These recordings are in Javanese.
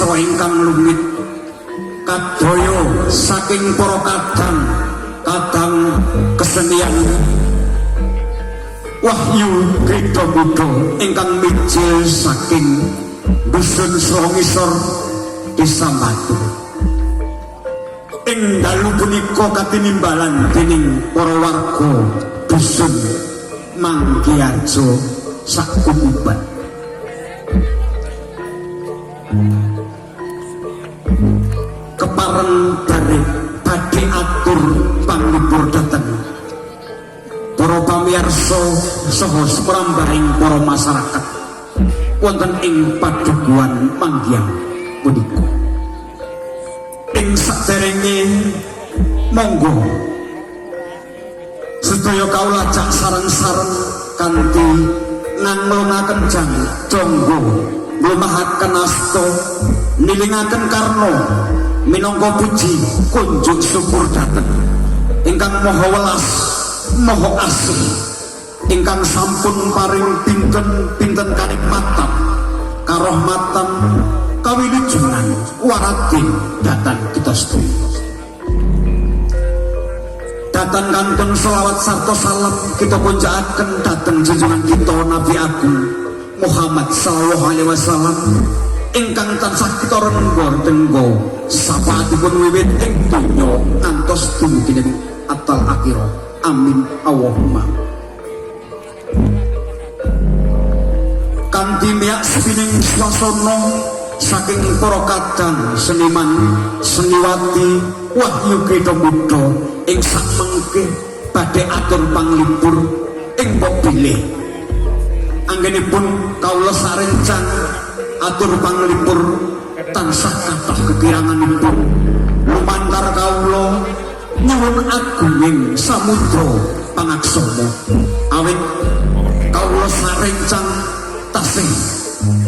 pirsa ingkang lumit kadaya saking para kadang kesenian Wahyu Krida Buddha ingkang mijil saking dusun Srongisor Desa Batu. Ing dalu punika katinimbalan dening para warga dusun Manggiarjo sakukuban. Kepareng dari badhe atur panglipur dhateng para pamirsa saha semrambaring para masyarakat wonten ing padukuhan Manggiang punika. Ing saderenge monggo sedaya kawula cak sareng-sareng kanthi nganglungaken jangga nglumahaken asta nilingaken karna minangka puji kunjuk syukur dhateng ingkang maha welas maha asih ingkang sampun paring pinten kanikmatan karahmatan kawilujengan waradi dhateng kita sedaya. Dhateng kantun selawat sarta salam kita punjakaken dhateng junjungan kita Nabi Agung Muhammad sallallahu alaihi wasallam ingkang tansah kita rengga sapaatipun wiwit ing donya ngantos dumugi atal akhirah. Amin Allahumma. Kanthi miyak sepining swasana saking para kadang seniman seniwati Wahyu Krida Buddha ing samengke badhe atur panglipur ing bilih anggenipun kawula sarencang atur panglipur tansah kathah kekiranganipun lumantar kawula nyuwun agunging samudra pangaksama awit kawula sarencang tasih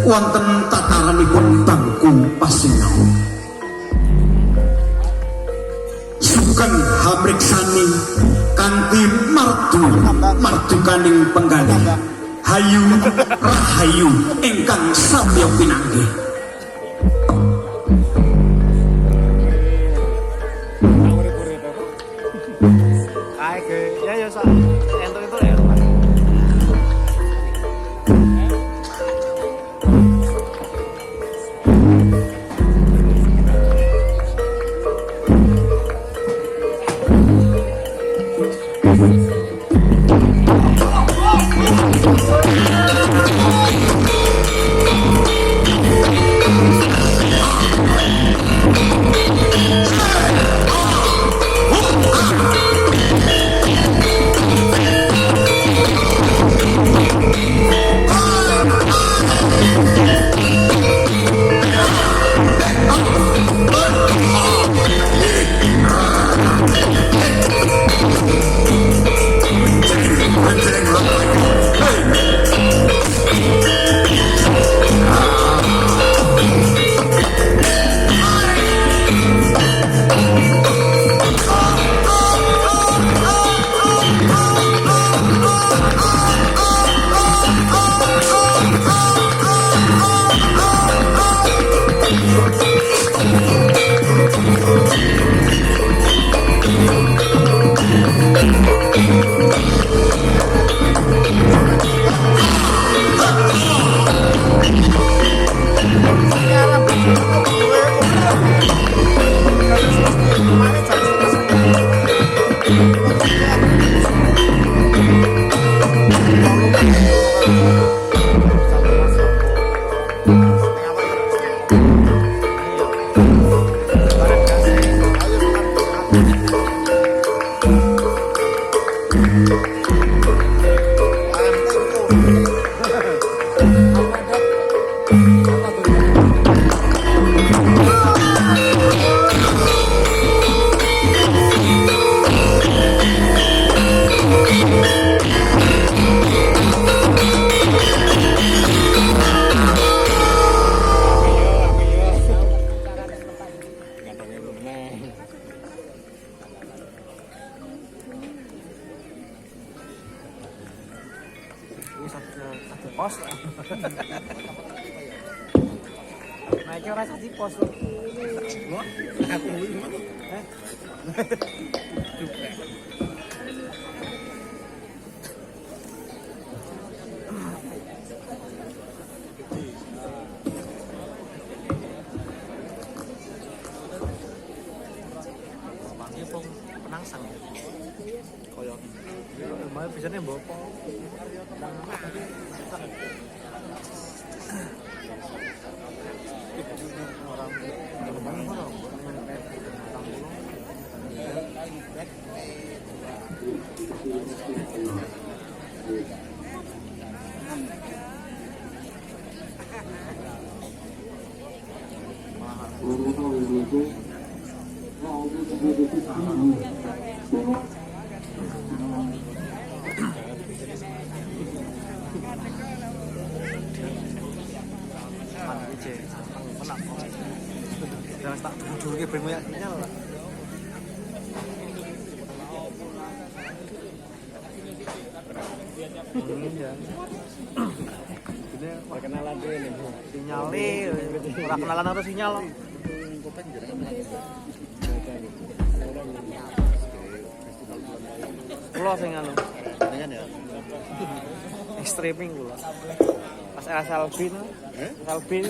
wonten tataranipun bangku pasinau sugeng hamriksani kanthi mardukaning penggalih hayu rahayu ingkang samya pinanggih. di pos. Aku penangsang koyo lumayan bisanya bopo jangan tak dulu ke bermuyak sinyal lah. Ini perkenalan dulu nih. Sinyalnya, orang kenalan atau sinyal? Pulau sing anu. Ya. Streaming pulau. Pas era Salbin, Salbin.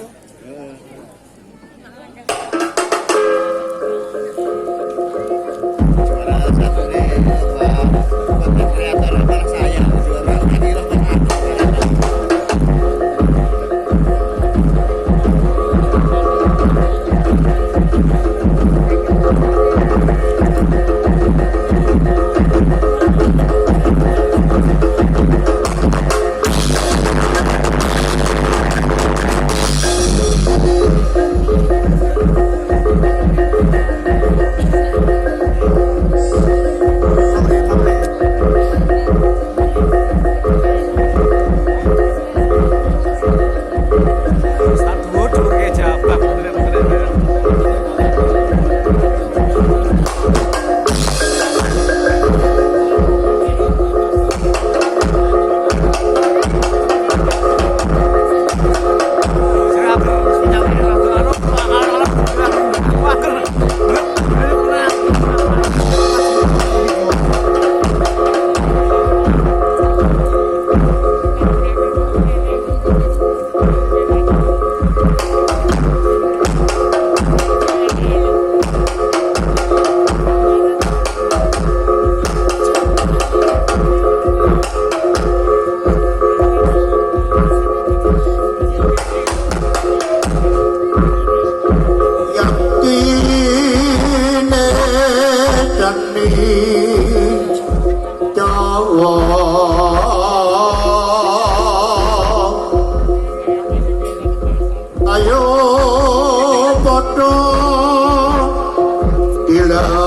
Salah satu nih konten kreator adalah saya. Ayo padha dilaluri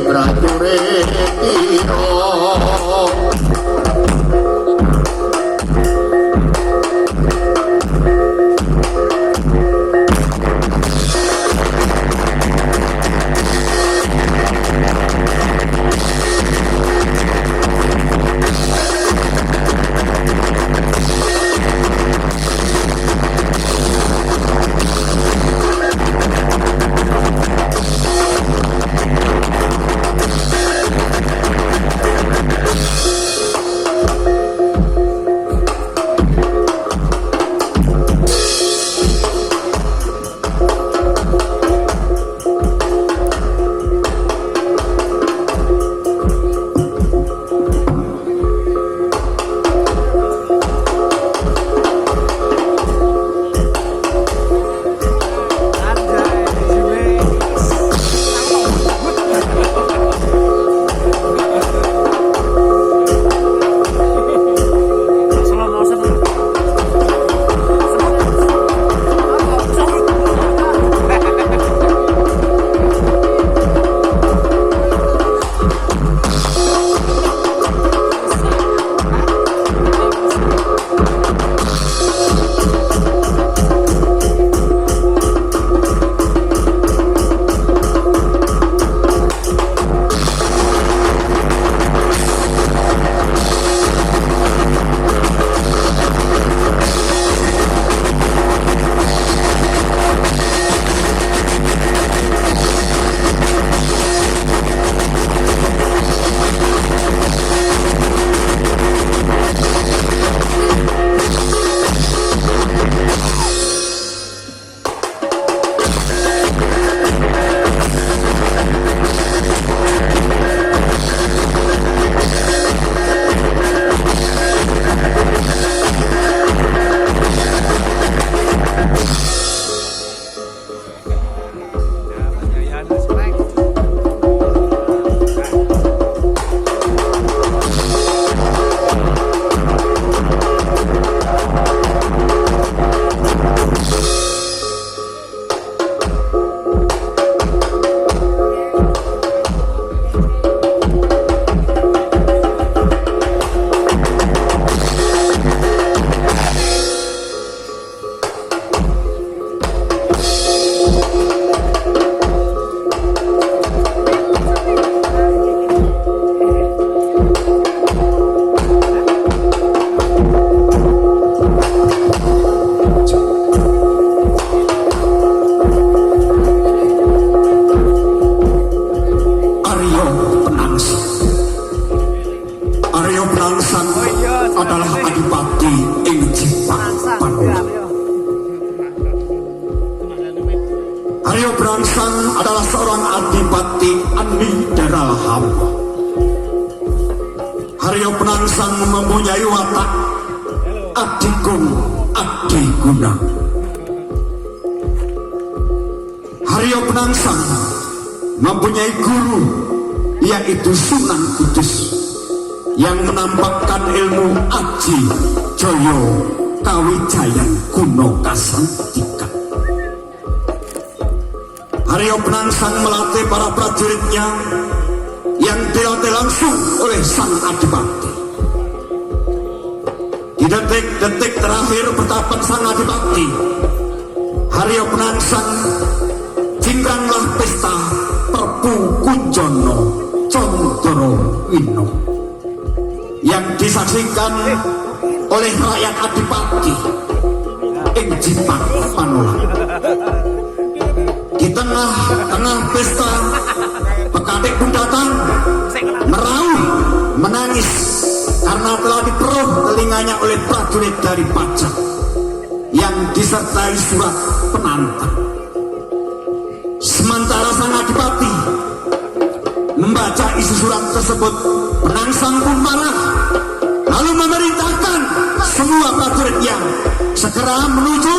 prajurit tiro adalah seorang adipati Andi Daralham. Haryo Penangsang mempunyai watak Adikung Adiguna. Haryo Penangsang mempunyai guru, yaitu Sunan Kudus, yang menampakkan ilmu Aji Joyo Kawijayan Kuno Kasantika. Haryo Penangsang melatih para prajuritnya yang dilatih langsung oleh sang adipati. Di detik-detik terakhir pertapan sang adipati, Haryo Penangsang jingkranglah pesta Prabu Kunjono Condoro Wino yang disaksikan oleh rakyat adipati ing Jipang Panolan. Di tengah pesta, Pekatik pun datang meraung, menangis karena telah diperuh telinganya oleh prajurit dari pajak yang disertai surat penantang. Sementara sang adipati membaca isi surat tersebut, Penangsang pun marah, lalu memerintahkan semua prajuritnya segera menuju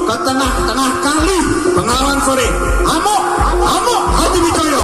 ke tengah-tengah kali Bengawan Sore. Amuk, amuk, Hadiwijaya.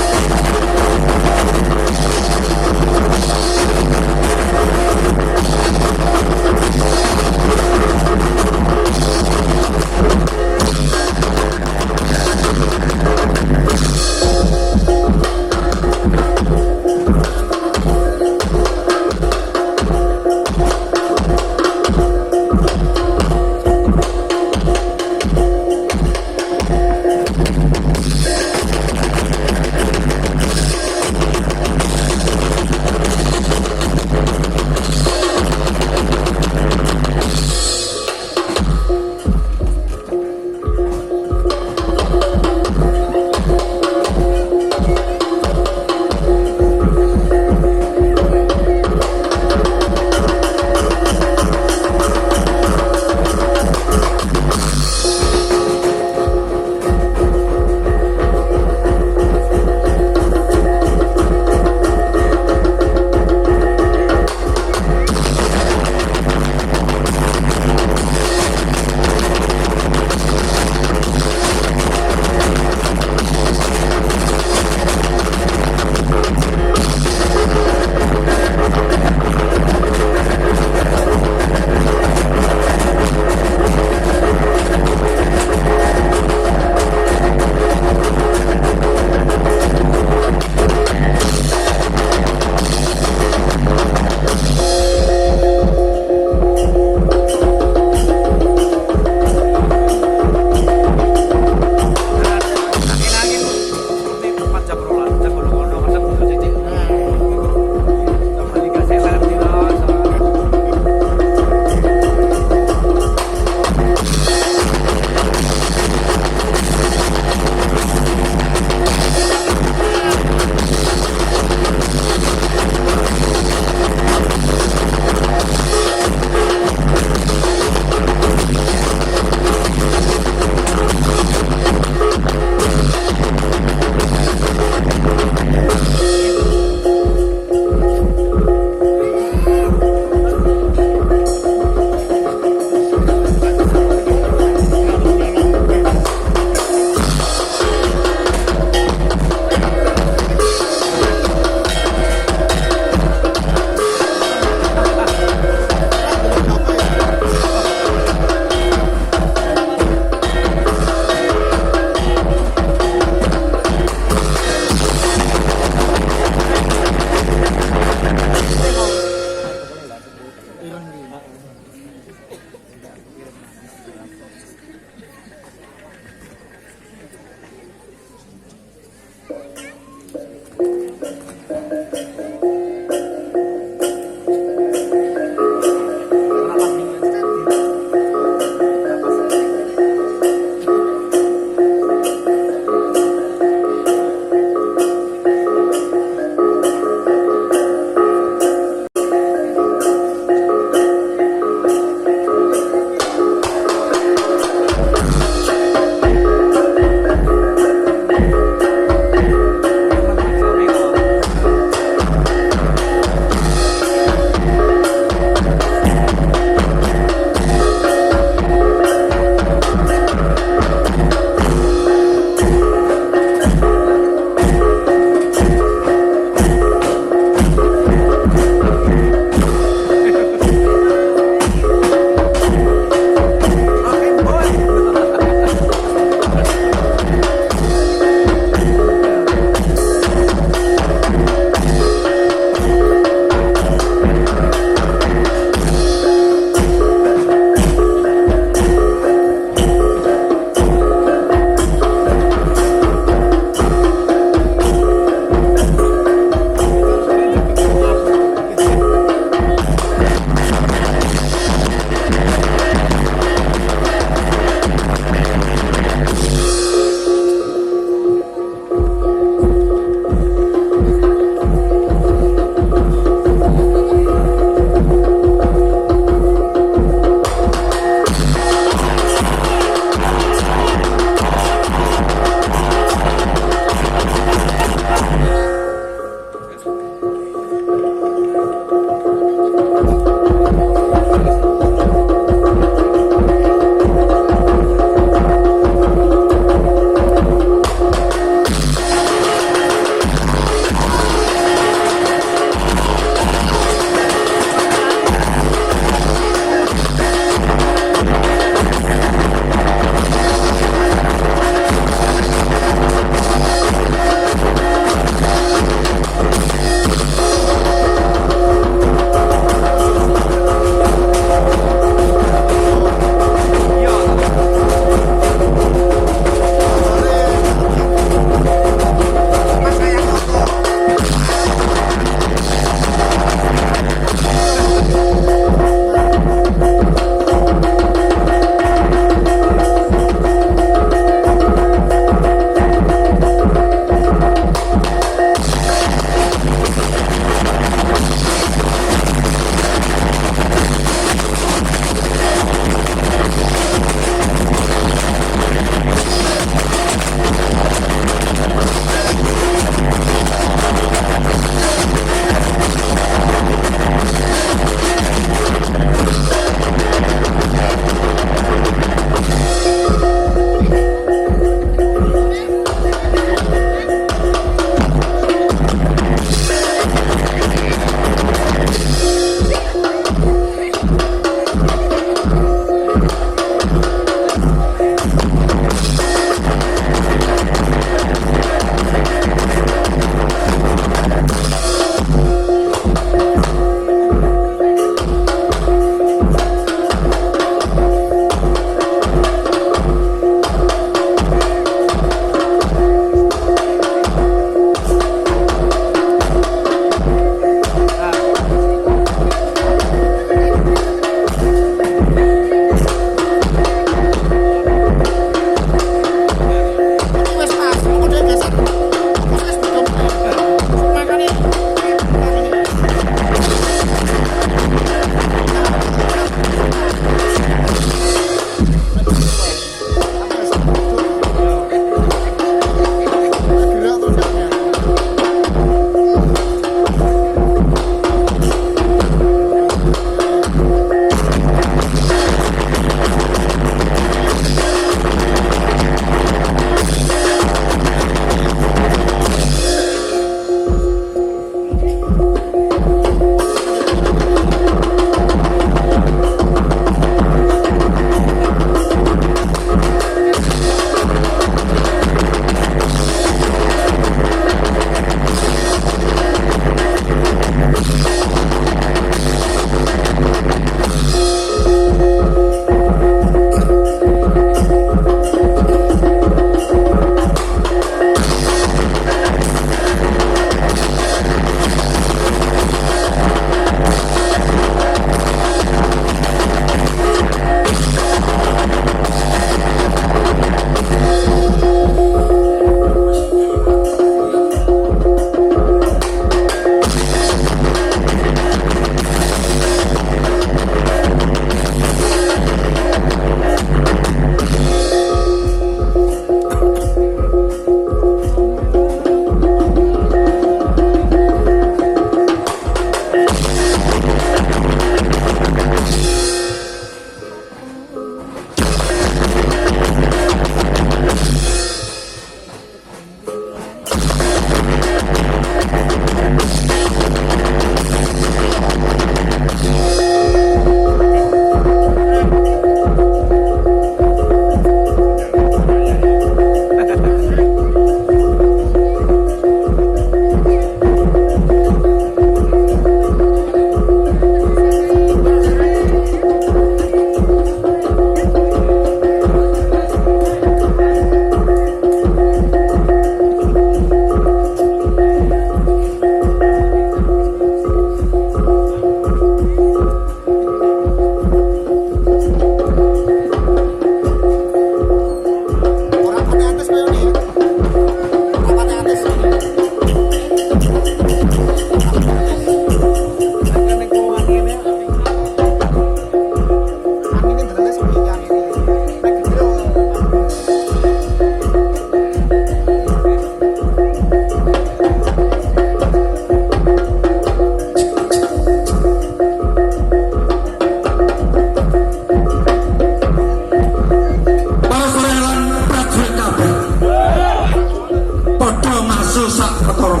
wangsul sak perkara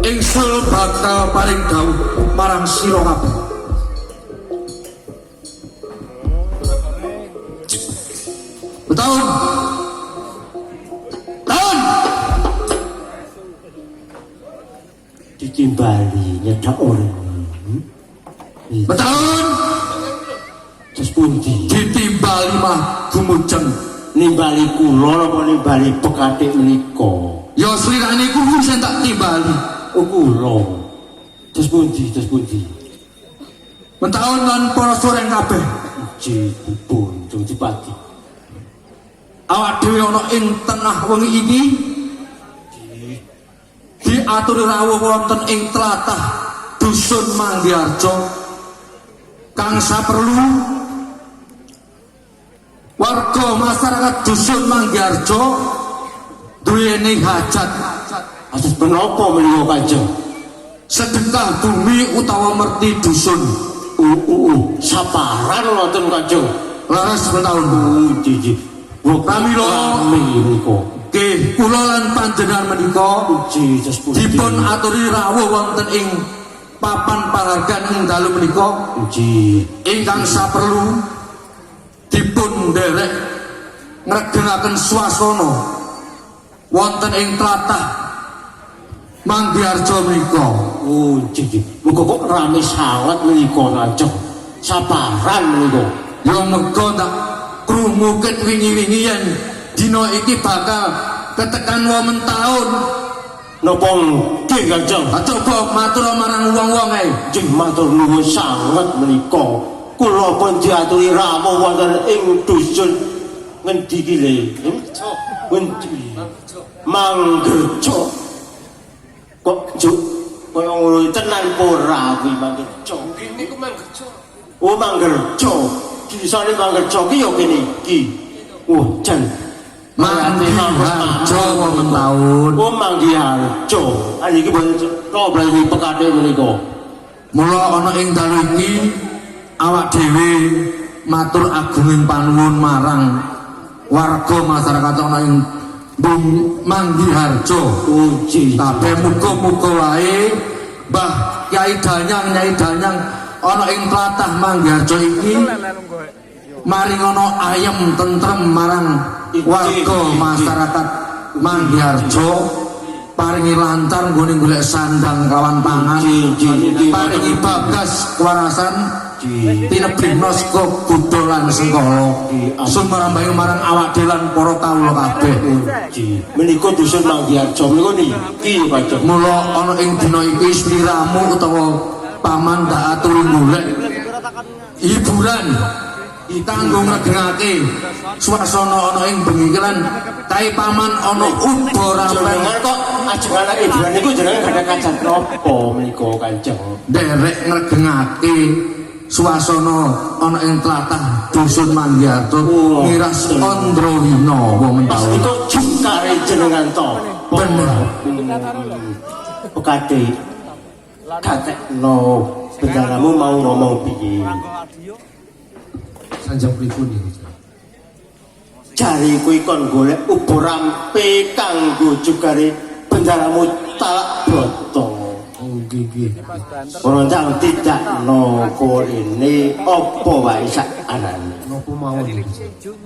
ingsul bakal paling dawuh marang sira kabeh. Tahun ditimbali nyedak orang Betul. terus pundi Ditimbali mah gumujeng. nimbali kula apa nimbali pekatik menika Ya slirane kuwi sing tak timbali. oh kula terus pundi Mentahun lan para soreng kabeh. jipun cung dipati Awak dhewe ana ing tengah wengi iki diatur rawuh wonten ing tlatah dusun Manggiarjo kang saperlu warga masyarakat dusun Manggiarjo duweni hajat atus menapa menika Kanjeng sedekah bumi utawa merti dusun saparan wonten Kanjeng laras mentahun jiji pramila menika nggih kula lan panjenengan menika dipun aturi rawuh wonten ing papan panghargaan ing dalu menika ingkang saperlu dipun nderek ngregengaken swasana wonten ing tlatah Manggiarjo menika. Oh jiji muga kok rame sanget menika Kanjeng saparan menika Ya mergo tak krungu ket wingi-wingi yen dina iki bakal ketekan women taun. napa nggih Kanjeng Coba matur marang wong-wong ae. nggih matur nuwun sanget menika kula pun diaturi rawuh wonten ing dusun ngendi iki le ngendi Manggerjo kok juk kaya ngono tenan ora kuwi Manggerjo niku Manggerjo oh Manggerjo disane Manggerjo ki yo kene iki jan Manggiarjo women taun. oh Manggiarjo iki problem pekate menika Mula ana ing dalu iki awak dhewe matur agunging panuwun marang warga masyarakat ana ing Manggiarjo. uji Kabeh muga-muga wae Mbah Kyai Danyang Nyai Danyang ana ing tlatah Manggiarjo iki maring ana ayem tentrem marang warga masyarakat Manggiarjo paringi lancar nggone golek sandang kawan pangan paringi bagas kewarasan tinebihna saka Buddha lan Sengkala sumrambahe marang awak dhewe lan para kawula kabeh menika dusun Manggiarjo menika niki Kanjeng mula ana ing dina iki sliramu utawa paman tak aturi golek hiburan kanggo ngregengake swasana ana ing bengi lan kae paman ana uga rampung kok ajeng anak hiburan niku jenenge gadah kajat napa menika Kanjeng nderek ngregengake swasana ana ing tlatah dusun Manggiarjo miras Andrawina wong pas taun niku jungkare jenengan to bener pekate katekno bendaramu mau ngomong piye sanjang pripun iki jari kuwi kon golek ubo rampe kanggo jugare bendaramu talak broto nggih ora ndang tidak no korene apa wae sak anane napa mawon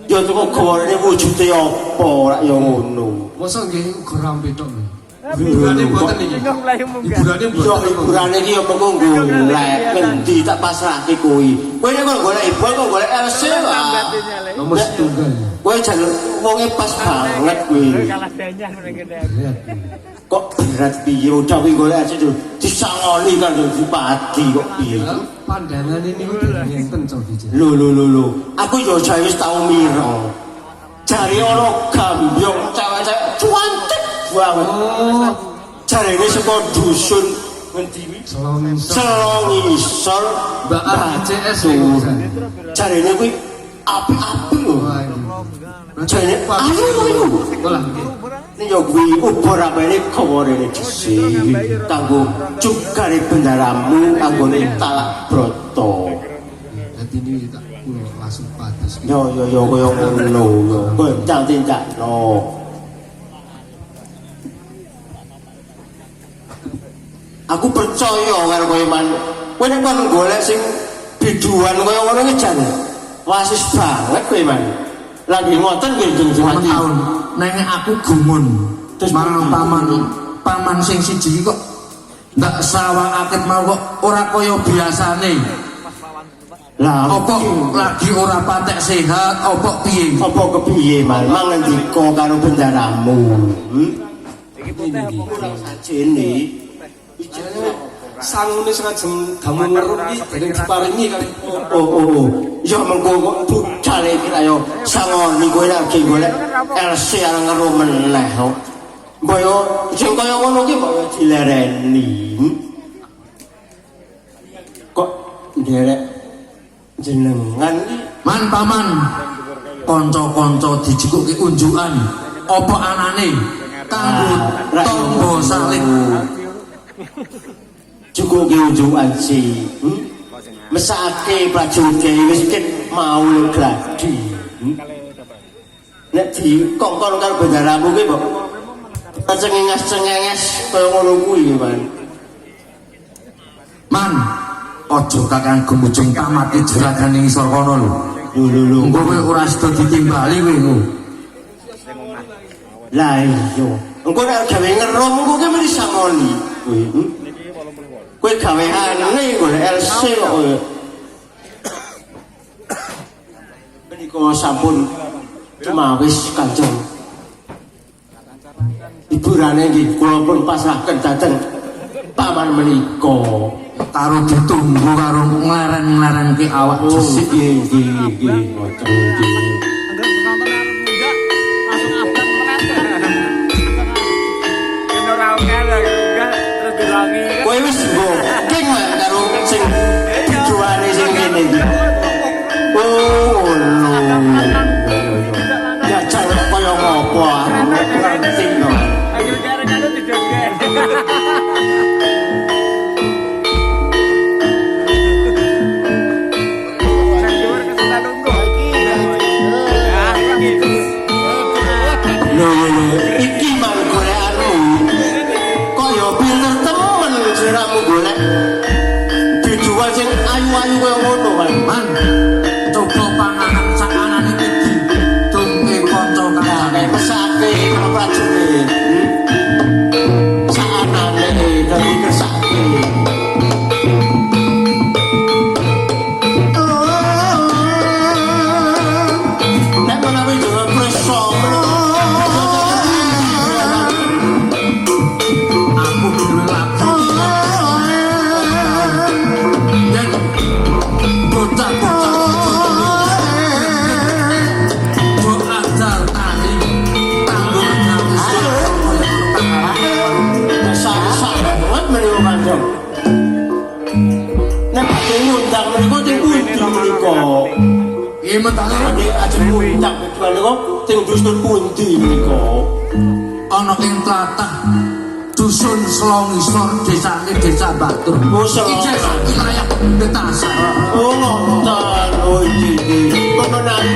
ya teko gorene wujude apa ora ya ngono masa nggih uga rampe tok hiburane mboten iki hiburane yo hiburane iki ya mengko golek ngendi tak pasrahke kuwi kowe nek kok golek hiburan kok golek LC nomor setunggal kowe jan wonge pas banget kuwi kalah danyah ngene kok berat piye udah kuwi golek aja disangoni kan dipati kok piye pandangan ini udah ngenten coba lho aku yo jare wis tau mira jare ana gambyong cewek cuantik banget jarene saka dusun ngendi wi Selongisor Mbak ACS jarene kuwi apik-apik lho jarene ayo olah ini yo kuwi ubur apane kawarene dhisik kanggo cukare bendaramu kanggo talak broto dadi ini tak kula langsung pados yo kaya ngono yo goncang tindak no Aku percaya karo kowe man. Kowe nek kon golek sing biduan kaya ngono iki jan wasis banget kowe man. Lagi ngoten kowe Jeng tahun neng aku gumun terus marang paman sing siji kok ndak sawangake mau kok ora kaya biasane. Lah apa lagi ora patek sehat apa piye? Apa kepiye man? Mangendika karo bendaramu. Iki putih apa kurang sajene. Sangune sengajem gamun ngerum iki dereng diparingi kali. Oh. Ya mengko kok budal iki ayo sangoni kowe lagi golek LC areng ngerum meneh. Mbok yo sing kaya ngono ki mbok dilereni. Kok nderek jenengan iki Man paman kanca-kanca dijikuki unjukan apa anane kanggo tangga salib. Cukup ke unjukan sih. Mesake prajurit wis ket mau gladi. Nek dikongkon karo bendaramu ki mbok cengenges kaya ngono kuwi, Man. Man, aja kakang gumujung tamati jeragane ngisor kono lho. Lho. Engko kowe ora sida ditimbali kowe. Lah iya. Engko nek gawe ngerom engko ki mesti samoni. Kowe gawe aneh golek LC kok kowe. Menika sampun cemawis Kanjeng. Hiburane nggih kula pun pasrahaken dhateng paman menika. Karo ditunggu karo ngleren-nglerenke awak dhisik. Nggih, ngoten nggih. Anggap penonton arep munggah langsung abang menet. Yen ora oke lho munggah terus dilangi. Kowe wis booking wae karo sing tujuane sing kene iki. Oh, no. Ya jare kaya ngopo aku ngerti no. Ayo gara-gara dijoget. Lho, iki mang golekanmu. Kaya pinter temen jeramu golek. Dijual sing ayu-ayu kaya ngono, Man. Coba panganan sakanane iki dumpe kanca kancane. Pesake karo prajurit. Sakanane dadi kersake. Nek menawi jawa preso Aku dhewe lagi. Yen bocah-bocah mbok ajar tani tanggul nang sangat menika Kanjeng. Nek badhe ngundang menika teng pundi menika? Iya mentang Nek ajeng ngundang menika teng dusun pundi menika? ana ing tlatah dusun Selongisor desane Desa Batur. Iki wilayah Detasan. Oh ngoten. Oh iki. Kono nang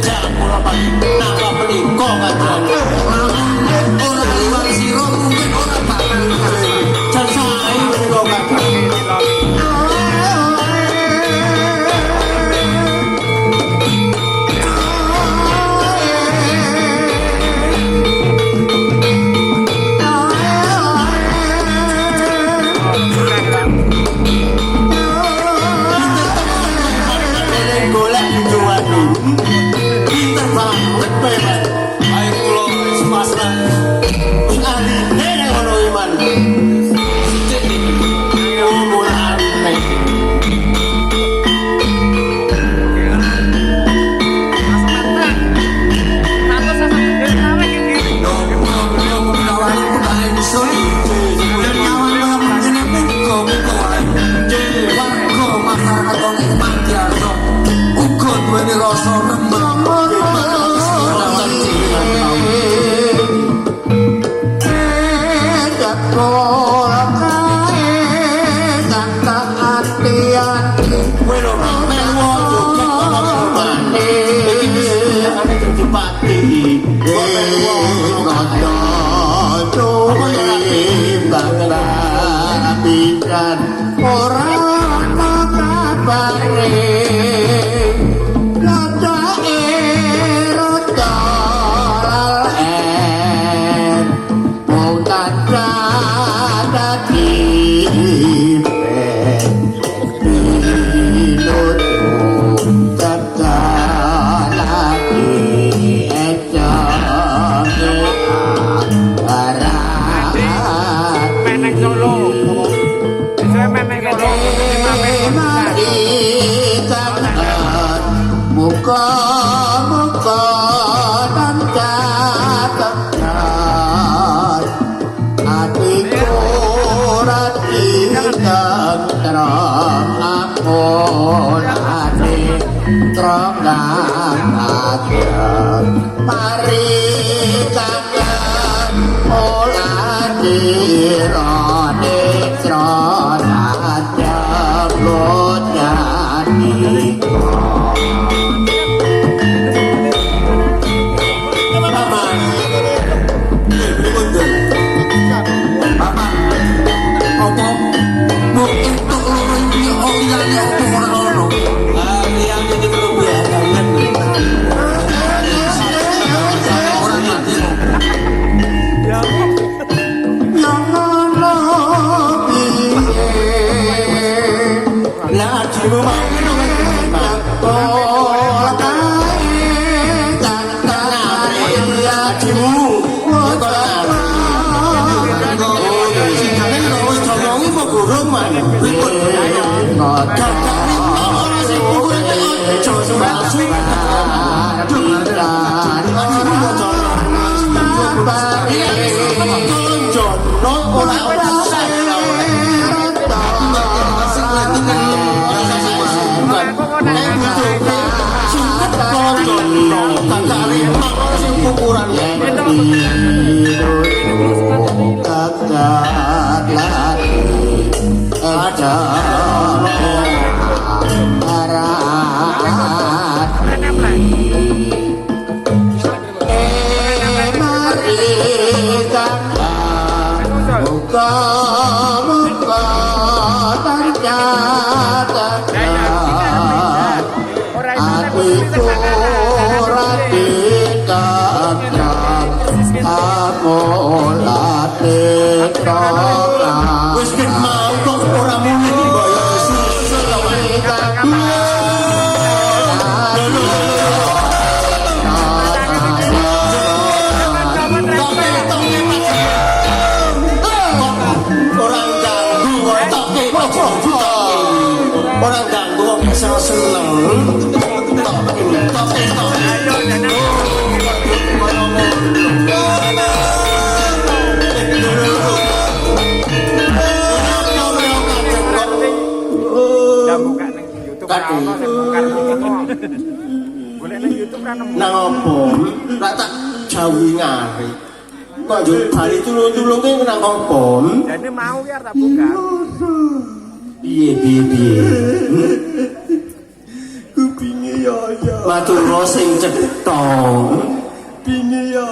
jam kula pagi napa menika Kanjeng? Ora liwat sira mungkin ora bakal Jan sae menika Kanjeng. Golek dijual pinter banget Pak. Ayo kula wis pasrah. Wis aline ngono iman. Oh mulane. rasa pisan ora ana kabare lacake rada lalen wong tansah dadi Meneng Solo. Saya meneng Solo. Muka-muka dan catat hatiku rati dan terang aku hati terang aja mari kangen olah dirone aja blood jadi orang ganggu bisa seneng nang opo lak tak jawi ngari kok yo bali tulung-tulung ki nang opo jadi mau ya tak buka piye kupinge ya matur sing cetha pinge ya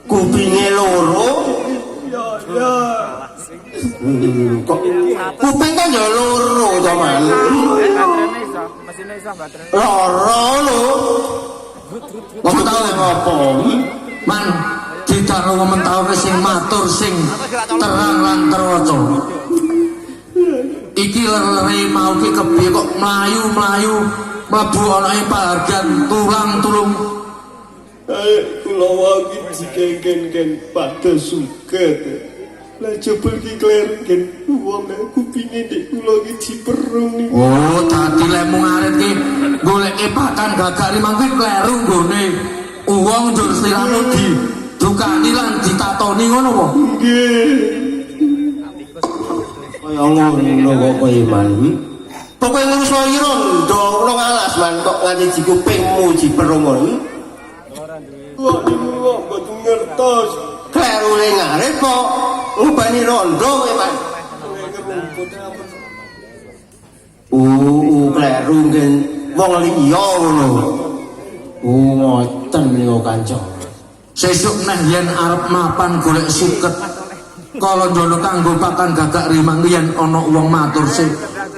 kupinge loro ya kok kuping kan ya loro to man mesin iso baterai loro lho kok tau ngopo Man, kita komentar sing matur sing terang lan terwaca. Iki lere mau ki kepiye kok mlayu-mlayu mlebu ana ing pahargan tulang-tulung. Kula wangi dikengken pada suket. Lah jebul ki klerken wong kupinge ndek kula ki diperung niku. Oh, dadi lemu ngarit ki goleke pakan gagak limang ki kleru nggone. Uang njur sliramu didukani lan ditatoni ngono apa? Nggih. Kaya ngono kok kowe man. Pokoke ngurus wae rondo nang alas man kok nganti dikupingmu diperungon. Kok niku kok mboten ngertos. Kleru le ngarep kok ngubani rondo kowe man. Kleru ngen wong liya ngono. Ngoten menika Kanca. Sesuk neh yen arep mapan golek suket Kala njono kanggo pakan gagak rimang yen ana wong matur sih.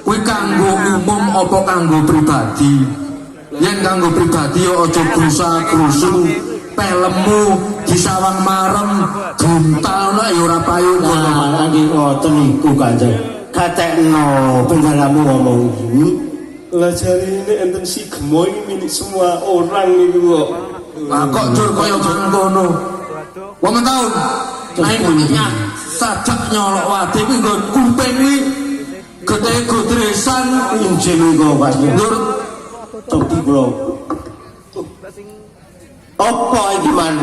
Kuwi kanggo umum apa kanggo pribadi? Yen kanggo pribadi ya aja grusa-grusu, pelemu disawang marem, guntal nek ya ora payu ngono. Nah, lagi ngoten niku Kanjeng. Katekno penggalamu ngomong gini. Lah jari ini enten si gemoy ini milik semua orang niku kok. Lah kok jur kaya mangkono. Wong taun. Naik punya sajak nyolok wadi kuwi nggon kuping kuwi. Gede godresan Injil niku Pak. ndur Topi kula. Apa iki man?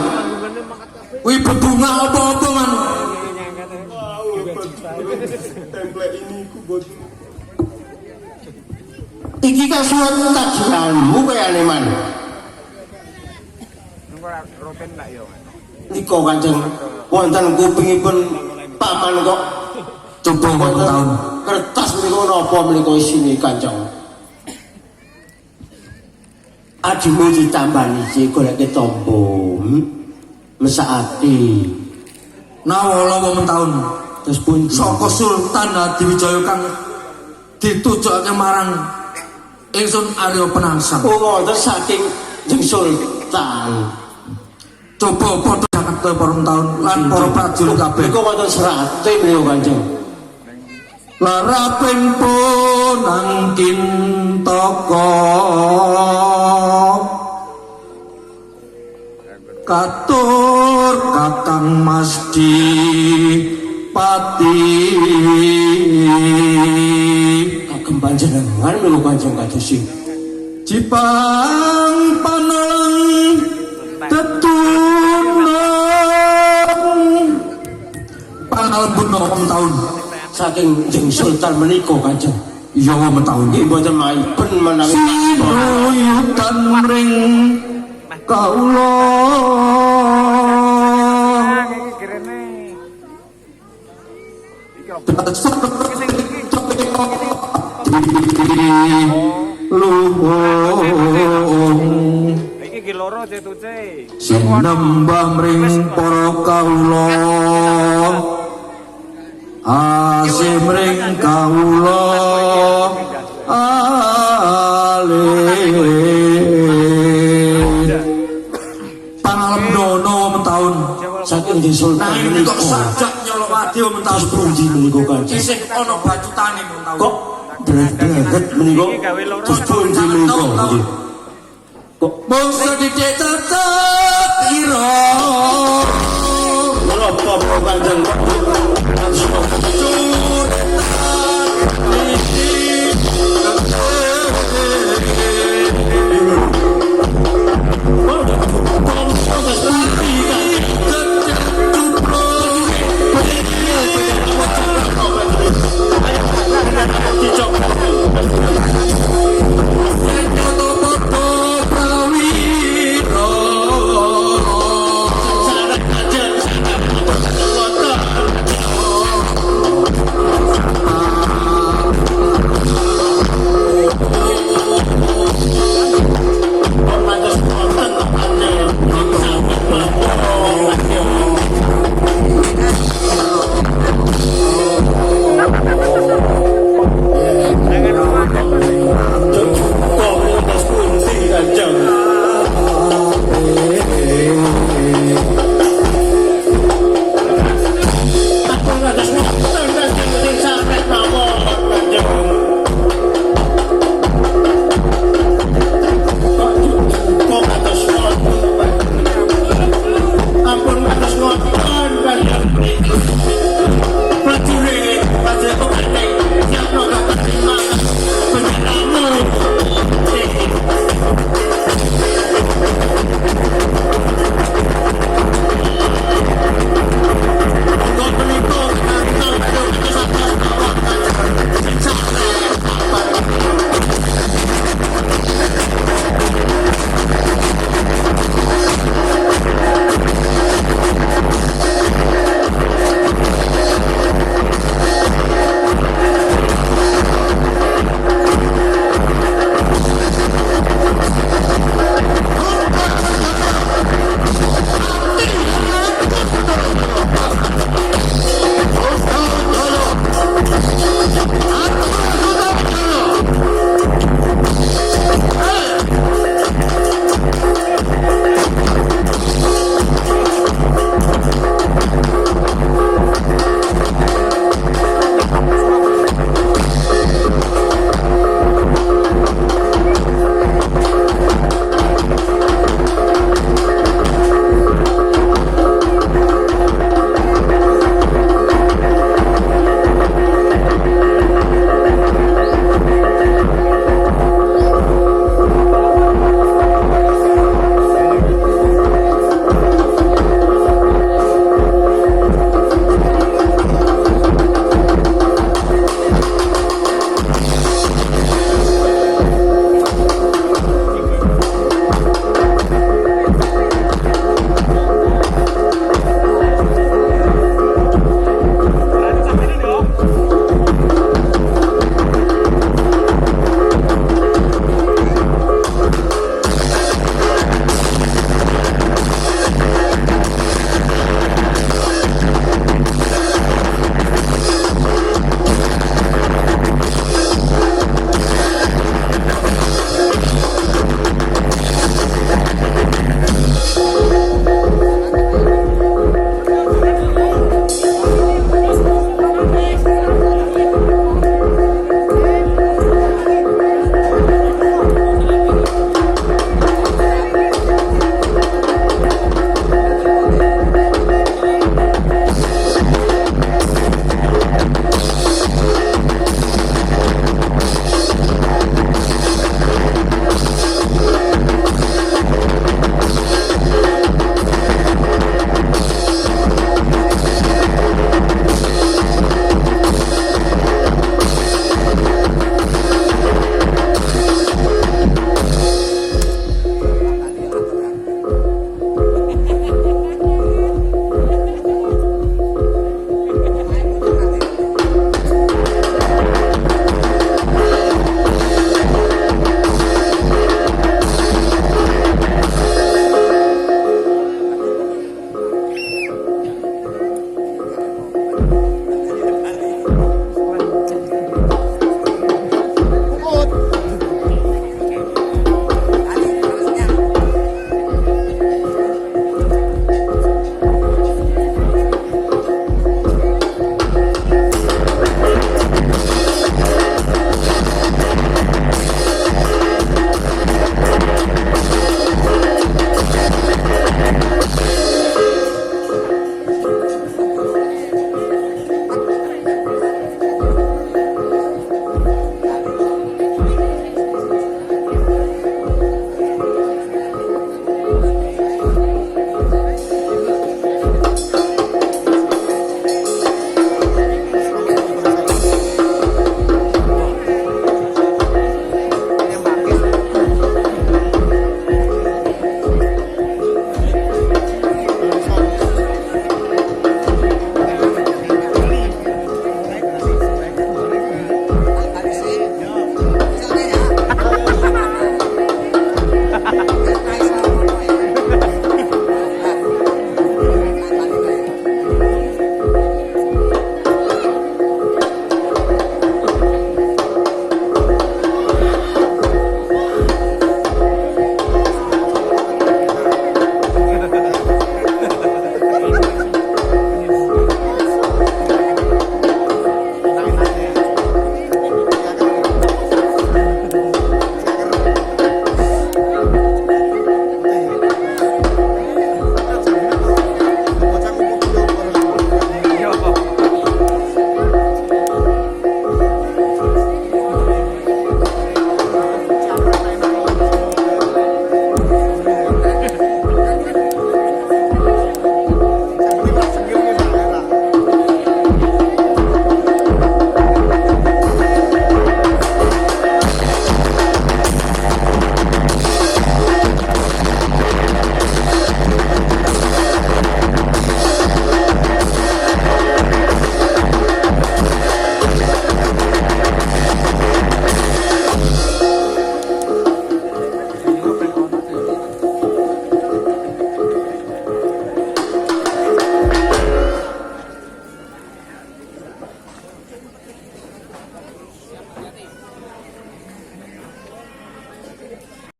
kuwi bebunga apa-apa man. Template ini ku bot. Iki kasuwun tajianmu kayane man. Ropen ndak yo. Nika Kanjeng wonten kupingipun paman kok Coba wong taun. kertas menika napa menika isine Kanjeng. Adimu ditambani sik goleke tombo. Mesakake. Nawala wong taun. Terus pun Saka Sultan Hadiwijaya kang ditujokake marang ingsun Arya Penangsang. oh wonten saking Jeng Sultan. Coba padha Jakarta para taun lan para prajurit kabeh. Niku wonten serate menika Kanjeng. Laraping pun angkin toko katur kakang Masdi Pati Kagem panjenengan menika Kanjeng kados sing Jipang paneleng tetunan pangalbun wong taun saking Jeng Sultan menika Kanjeng. iya wong taun Nggih mboten maipen menawi Sinuyutan ring kaula Iki kirene. luhung Iki ki loro cetuce. sinembah ring para kaula asim ring kaula alih pangalem dono metaun saking Jeng Sultan nah ini menika. kok sajak nyolok wadi metaun Terus pundi menika Kanjeng? isih ana bacutane metaun Kok berat-berat menika? Iki gawe loro. Terus pundi menika nggih? Kok mung sedhithik tetep ira menapa Kanjeng kok ampun atas ngoten Kanjeng.